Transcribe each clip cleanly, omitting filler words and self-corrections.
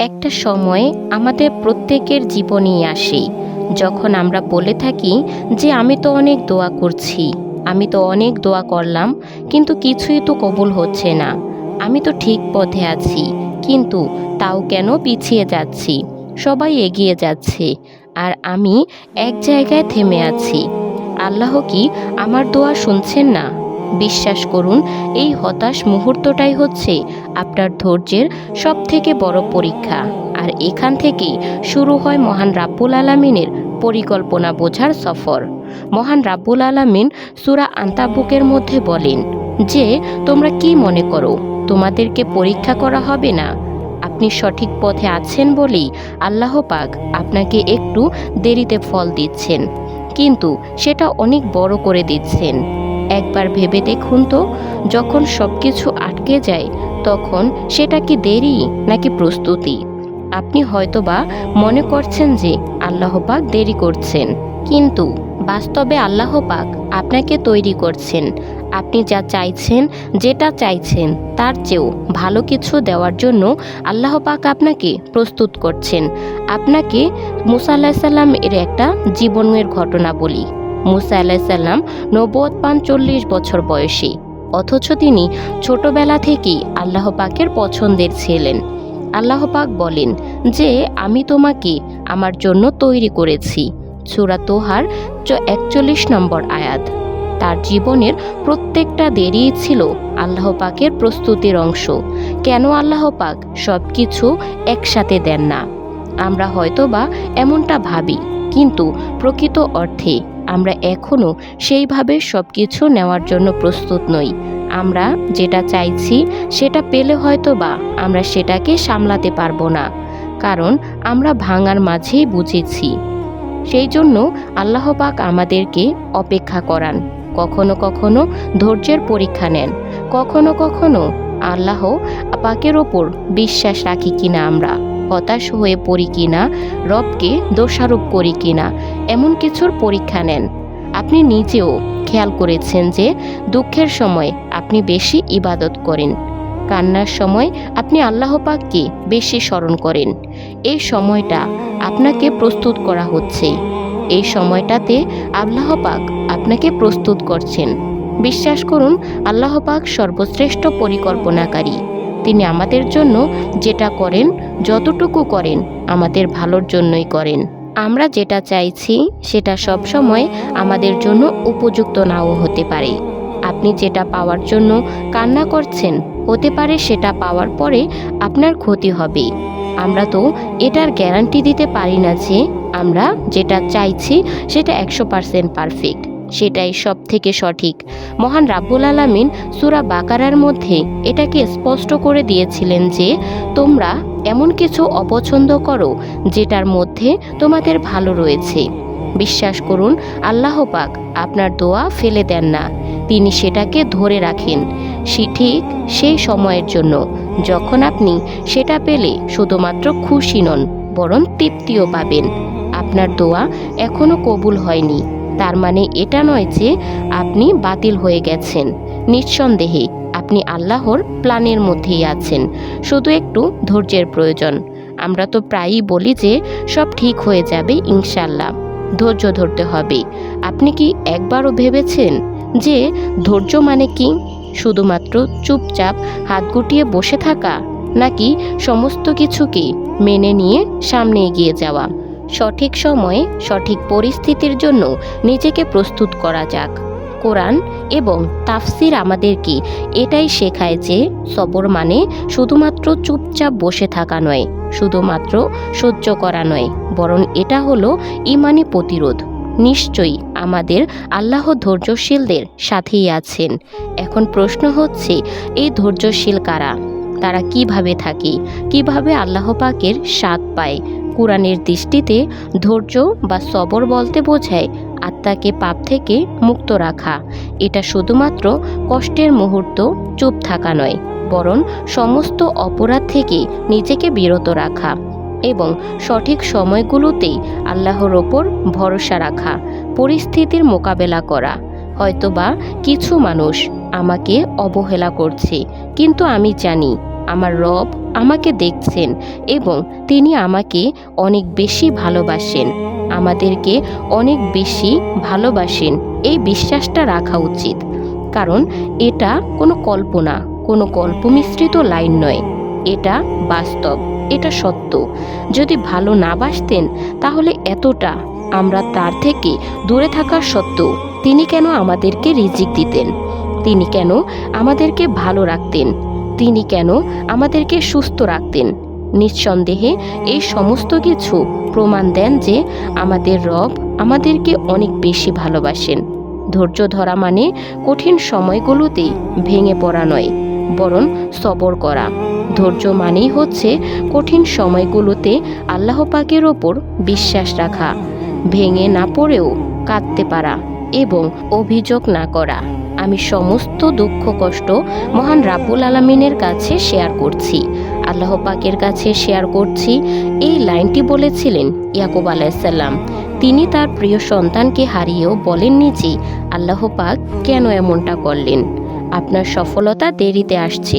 একটা সময় আমাদের প্রত্যেকের জীবনেই আসে যখন আমরা বলে থাকি যে আমি তো অনেক দোয়া করছি, আমি তো অনেক দোয়া করলাম, কিন্তু কিছুই তো কবুল হচ্ছে না। আমি তো ঠিক পথে আছি, কিন্তু তাও কেন পিছিয়ে যাচ্ছি? সবাই এগিয়ে যাচ্ছে আর আমি এক জায়গায় থেমে আছি। আল্লাহ কি আমার দোয়া শুনছেন না? বিশ্বাস করুন, এই হতাশ মুহূর্তটাই হচ্ছে আপনার ধৈর্যের সবথেকে বড় পরীক্ষা। আর এখান থেকেই শুরু হয় মহান রাব্বুল আলামিনের পরিকল্পনা বোঝার সফর। মহান রাব্বুল আলামিন সূরা আনকাবুতের মধ্যে বলেন যে, তোমরা কি মনে করো তোমাদেরকে পরীক্ষা করা হবে না? আপনি সঠিক পথে আছেন বলেই আল্লাহ পাক আপনাকে একটু দেরিতে ফল দিচ্ছেন, কিন্তু সেটা অনেক বড় করে দিচ্ছেন। একবার ভেবে দেখুন তো, যখন সব কিছু আটকে যায় তখন সেটা কি দেরি নাকি প্রস্তুতি? আপনি হয়তোবা মনে করছেন যে আল্লাহ পাক দেরি করছেন, কিন্তু বাস্তবে আল্লাহ পাক আপনাকে তৈরি করছেন। আপনি যা চাইছেন, যেটা চাইছেন তার চেয়েও ভালো কিছু দেওয়ার জন্য আল্লাহ পাক আপনাকে প্রস্তুত করছেন। আপনাকে মুসা আলাইহিস সালাম এর একটা জীবনের ঘটনা বলি। মুসা আলাইহিস সালাম নবুয়ত পান 40 বছর বয়সী, অথচ তিনি ছোটবেলা থেকেই আল্লাহ পাকের পছন্দের ছিলেন। আল্লাহ পাক বলেন যে, আমি তোমাকে আমার জন্য তৈরি করেছি। সূরা তোহার 41 নম্বর আয়াত। তার জীবনের প্রত্যেকটা দেরিই ছিল আল্লাহ পাকের প্রস্তুতির অংশ। কেন আল্লাহ পাক সব কিছু একসাথে দেন না? আমরা হয়তোবা এমনটা ভাবি, কিন্তু প্রকৃত অর্থে আমরা এখনও সেইভাবে সব কিছু নেওয়ার জন্য প্রস্তুত নই। আমরা যেটা চাইছি সেটা পেলে হয়তোবা আমরা সেটাকে সামলাতে পারবো না, কারণ আমরা ভাঙার মাঝেই বুঝেছি। সেই জন্য আল্লাহ পাক আমাদেরকে অপেক্ষা করান, কখনো কখনো ধৈর্যের পরীক্ষা নেন, কখনো কখনো আল্লাহ পাকের ওপর বিশ্বাস রাখি কিনা, আমরা হতাশ হয়ে পড়ি কিনা, রবকে দোষারোপ করি কিনা, এমন কিছুর পরীক্ষা নেন। আপনি নিজেও খেয়াল করেছেন যে দুঃখের সময় আপনি বেশি ইবাদত করেন, কান্নার সময় আপনি আল্লাহ পাককে বেশি স্মরণ করেন। এই সময়টা আপনাকে প্রস্তুত করা হচ্ছে, এই সময়টাতে আল্লাহ পাক আপনাকে প্রস্তুত করছেন। বিশ্বাস করুন, আল্লাহ পাক সর্বশ্রেষ্ঠ পরিকল্পনাকারী। তিনি আমাদের জন্য যেটা করেন, যতটুকু করেন আমাদের ভালোর জন্যই করেন। আমরা যেটা চাইছি সেটা সব সময় আমাদের জন্য উপযুক্ত নাও হতে পারে। আপনি যেটা পাওয়ার জন্য কান্না করছেন, হতে পারে সেটা পাওয়ার পরে আপনার ক্ষতি হবে। আমরা তো এটার গ্যারান্টি দিতে পারি না যে আমরা যেটা চাইছি সেটা 100% পারফেক্ট, সেটাই সব থেকে সঠিক। মহান রাব্বুল আলামিন সূরা বাকারার মধ্যে এটাকে স্পষ্ট করে দিয়েছিলেন যে, তোমরা এমন কিছু অপছন্দ করো যেটার মধ্যে তোমাদের ভালো রয়েছে। বিশ্বাস করুন, আল্লাহ পাক আপনার দোয়া ফেলে দেন না, তিনি সেটাকে ধরে রাখেন ঠিক সেই সময়ের জন্য, যখন আপনি সেটা পেলে শুধুমাত্র খুশি নন, বরং তৃপ্তিও পাবেন। আপনার দোয়া এখনও কবুল হয়নি, তার মানে এটা নয় যে আপনি বাতিল হয়ে গেছেন। নিঃসন্দেহে আপনি আল্লাহর প্ল্যানের মধ্যেই আছেন, শুধু একটু ধৈর্যের প্রয়োজন। আমরা তো প্রায়ই বলি যে সব ঠিক হয়ে যাবে ইনশাল্লাহ, ধৈর্য ধরতে হবে। আপনি কি একবারও ভেবেছেন যে ধৈর্য মানে কি? শুধুমাত্র চুপচাপ হাত গুটিয়ে বসে থাকা, নাকি সমস্ত কিছুকে মেনে নিয়ে সামনে এগিয়ে যাওয়া? সঠিক সময়ে সঠিক পরিস্থিতির জন্য নিজেকে প্রস্তুত করা যাক। কোরআন এবং তাফসির আমাদেরকে এটাই শেখায় যে সবর মানে শুধুমাত্র চুপচাপ বসে থাকা নয়, শুধুমাত্র সহ্য করা নয়, বরং এটা হলো ঈমানি প্রতিরোধ। নিশ্চয়ই আমাদের আল্লাহ ধৈর্যশীলদের সাথেই আছেন। এখন প্রশ্ন হচ্ছে, এই ধৈর্যশীল কারা? তারা কিভাবে থাকে, কিভাবে আল্লাহ পাকের স্বাদ পায়? কোরআনের দৃষ্টিতে ধৈর্য বা সবর বলতে বোঝায় আত্মাকে পাপ থেকে মুক্ত রাখা। এটা শুধুমাত্র কষ্টের মুহূর্ত চুপ থাকা নয়, বরং সমস্ত অপরাধ থেকে নিজেকে বিরত রাখা এবং সঠিক সময়গুলোতেই আল্লাহর ওপর ভরসা রাখা, পরিস্থিতির মোকাবেলা করা। হয়তোবা কিছু মানুষ আমাকে অবহেলা করছে, কিন্তু আমি জানি আমার রব আমাকে দেখছেন এবং তিনি আমাকে অনেক বেশি ভালোবাসেন, আমাদেরকে অনেক বেশি ভালোবাসেন। এই বিশ্বাসটা রাখা উচিত, কারণ এটা কোনো কল্পনা, কোনো কল্পমিশ্রিত লাইন নয়, এটা বাস্তব, এটা সত্য। যদি ভালো না বাসতেন তাহলে এতটা আমরা তার থেকে দূরে থাকার সত্ত্বেও তিনি কেন আমাদেরকে রিজিক দিতেন? তিনি কেন আমাদেরকে ভালো রাখতেন? তিনি কেন আমাদেরকে সুস্থ রাখতেন? নিঃসন্দেহে এই সমস্ত কিছু প্রমাণ দেন যে আমাদের রব আমাদেরকে অনেক বেশি ভালোবাসেন। ধৈর্য ধরা মানে কঠিন সময়গুলোতে ভেঙে পড়া নয়, বরং সবর করা। ধৈর্য মানেই হচ্ছে কঠিন সময়গুলোতে আল্লাহ পাকের ওপর বিশ্বাস রাখা, ভেঙে না পড়েও কাঁদতে পারা এবং অভিযোগ না করা। আমি সমস্ত দুঃখ কষ্ট মহান রাব্বুল আলামিনের কাছে শেয়ার করছি, আল্লাহ পাকের কাছে শেয়ার করছি। এই লাইনটি বলেছিলেন ইয়াকুব আলাইসাল্লাম। তিনি তার প্রিয় সন্তানকে হারিয়েও বলেননি যে আল্লাহ পাক কেন এমনটা করলেন। আপনার সফলতা দেরিতে আসছে,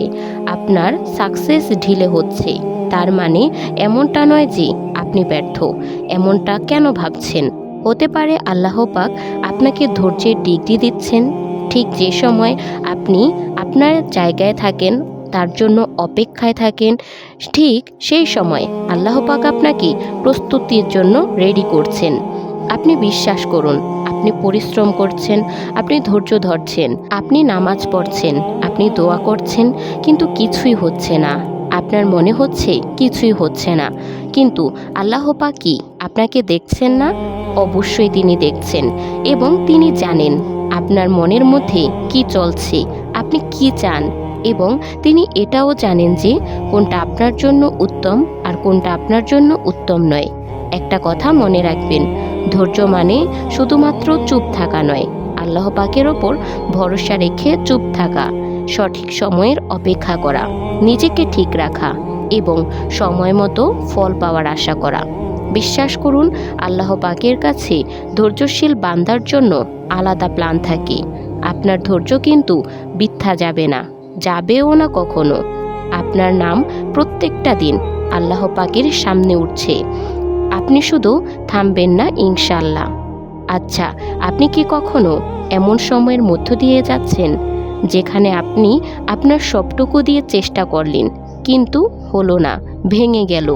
আপনার সাকসেস ঢিলে হচ্ছে, তার মানে এমনটা নয় যে আপনি ব্যর্থ। এমনটা কেন ভাবছেন? হতে পারে আল্লাহ পাক আপনাকে ধৈর্যের ডিগ্রি দিচ্ছেন। ঠিক যে সময় আপনি আপনার জায়গায় থাকেন, তার জন্য অপেক্ষায় থাকেন, ঠিক সেই সময় আল্লাহ পাক আপনাকে প্রস্তুতির জন্য রেডি করছেন। আপনি বিশ্বাস করুন, আপনি পরিশ্রম করছেন, আপনি ধৈর্য ধরছেন, আপনি নামাজ পড়ছেন, আপনি দোয়া করছেন, কিন্তু কিছুই হচ্ছে না। আপনার মনে হচ্ছে কিছুই হচ্ছে না, কিন্তু আল্লাহ পাক কি আপনাকে দেখছেন না? অবশ্যই তিনি দেখছেন এবং তিনি জানেন আপনার মনের মধ্যে কি চলছে, আপনি কি চান, এবং তিনি এটাও জানেন যে কোনটা আপনার জন্য উত্তম আর কোনটা আপনার জন্য উত্তম নয়। একটা কথা মনে রাখবেন, ধৈর্য মানে শুধুমাত্র চুপ থাকা নয়, আল্লাহ পাকের ওপর ভরসা রেখে চুপ থাকা, সঠিক সময়ের অপেক্ষা করা, নিজেকে ঠিক রাখা এবং সময় মতো ফল পাওয়ার আশা করা। বিশ্বাস করুন, আল্লাহ পাকের কাছে ধৈর্যশীল বান্দার জন্য আলাদা প্ল্যান থাকে। আপনার ধৈর্য কিন্তু বৃথা যাবে না, যাবেও না কখনো। আপনার নাম প্রত্যেকটা দিন আল্লাহ পাকের সামনে উঠছে, আপনি শুধু থামবেন না ইনশাল্লাহ। আচ্ছা, আপনি কি কখনো এমন সময়ের মধ্য দিয়ে যাচ্ছেন যেখানে আপনি আপনার সবটুকু দিয়ে চেষ্টা করলেন কিন্তু হলো না, ভেঙে গেল?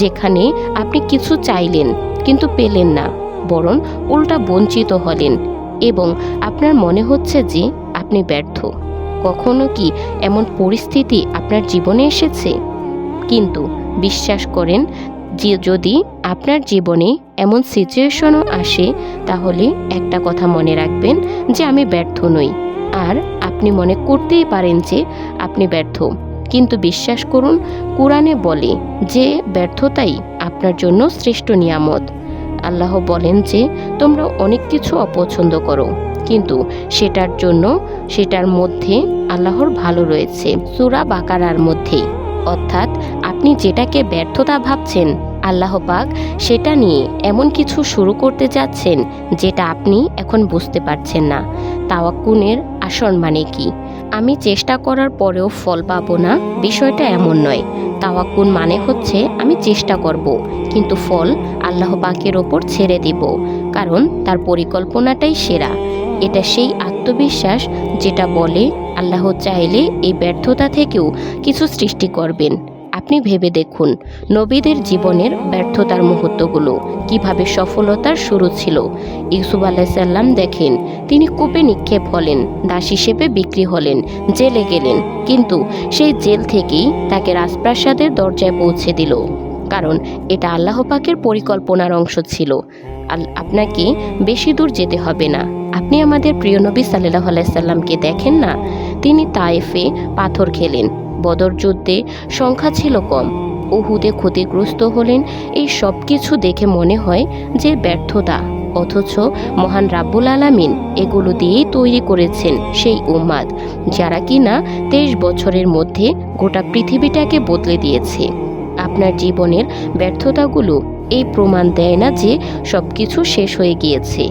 যেখানে আপনি কিছু চাইলেন কিন্তু পেলেন না, বরং উল্টা বঞ্চিত হলেন এবং আপনার মনে হচ্ছে যে আপনি ব্যর্থ? কখনো কি এমন পরিস্থিতি আপনার জীবনে এসেছে? কিন্তু বিশ্বাস করেন যে যদি আপনার জীবনে এমন সিচুয়েশনও আসে, তাহলে একটা কথা মনে রাখবেন যে আমি ব্যর্থ নই। আর আপনি মনে করতেই পারেন যে আপনি ব্যর্থ, কিন্তু বিশ্বাস করুন, কোরআনে বলে যে ব্যর্থতাই আপনার জন্য শ্রেষ্ঠ নিয়ামত। আল্লাহ বলেন যে তোমরা অনেক কিছু অপছন্দ করো, কিন্তু সেটার মধ্যে আল্লাহর ভালো রয়েছে, সূরা বাকারার মধ্যেই। অর্থাৎ আপনি যেটাকে ব্যর্থতা ভাবছেন, আল্লাহ পাক সেটা নিয়ে এমন কিছু শুরু করতে যাচ্ছেন যেটা আপনি এখন বুঝতে পারছেন না। তাওয়াক্কুলের আসল মানে কি? আমি চেষ্টা করার পরেও ফল পাবো না, বিষয়টা এমন নয়। তাওয়াক্কুল মানে হচ্ছে আমি চেষ্টা করব, কিন্তু ফল আল্লাহ পাকের ওপর ছেড়ে দেব, কারণ তার পরিকল্পনাটাই সেরা। এটা সেই আত্মবিশ্বাস যেটা বলে আল্লাহ চাইলে এই ব্যর্থতা থেকেও কিছু সৃষ্টি করবেন। আপনি ভেবে দেখুন, নবীদের জীবনের ব্যর্থতার মুহূর্তগুলো কিভাবে সফলতার শুরু ছিল। ইউসুফ আলাইসাল্লাম দেখেন, তিনি কূপে নিক্ষেপ হলেন, দাস হিসেবে বিক্রি হলেন, জেলে গেলেন, কিন্তু সেই জেল থেকেই তাকে রাজপ্রাসাদের দরজায় পৌঁছে দিল, কারণ এটা আল্লাহ পাকের পরিকল্পনার অংশ ছিল। আপনাকে বেশি দূর যেতে হবে না। আপনি আমাদের প্রিয় নবী সাল্লাল্লাহু আলাইহি সাল্লামকে দেখেন না, তিনি তায়েফে পাথর খেলেন, বদর যুদ্ধে সংখ্যা ছিল কম, উহুদে ক্ষতিগ্রস্ত হলেন। এই সব কিছু দেখে মনে হয় যে ব্যর্থতা, অথচ মহান রাব্বুল আলামিন এগুলো দিয়েই তৈরি করেছেন সেই উম্মাদ যারা কিনা 23 বছরের মধ্যে গোটা পৃথিবীটাকে বদলে দিয়েছে। আপনার জীবনের ব্যর্থতাগুলো এই প্রমাণ দেয় না যে সব কিছু শেষ হয়ে গিয়েছে।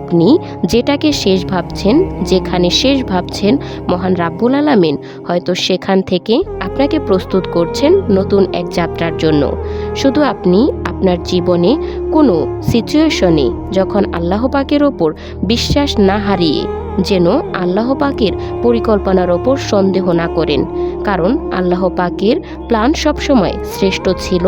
আপনি যেটাকে শেষ ভাবছেন, যেখানে শেষ ভাবছেন মহান রাব্বুল আলামিন হয়তো সেখান থেকে আপনাকে প্রস্তুত করছেন নতুন এক যাত্রার জন্য। শুধু আপনি আপনার জীবনে কোনো সিচুয়েশনে যখন আল্লাহ পাকের ওপর বিশ্বাস না হারিয়ে যেন আল্লাহ পাকের পরিকল্পনার ওপর সন্দেহ না করেন, কারণ আল্লাহ পাকের প্ল্যান সবসময় শ্রেষ্ঠ ছিল,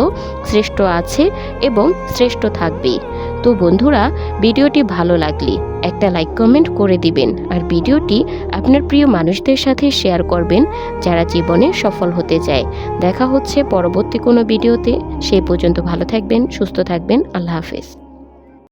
শ্রেষ্ঠ আছে এবং শ্রেষ্ঠ থাকবে। তো বন্ধুরা, ভিডিওটি ভালো লাগলে একটা লাইক কমেন্ট করে দিবেন, আর ভিডিওটি আপনার প্রিয় মানুষদের সাথে শেয়ার করবেন যারা জীবনে সফল হতে চায়। দেখা হচ্ছে পরবর্তী কোনো ভিডিওতে। সেই পর্যন্ত ভালো থাকবেন, সুস্থ থাকবেন। আল্লাহ হাফেজ।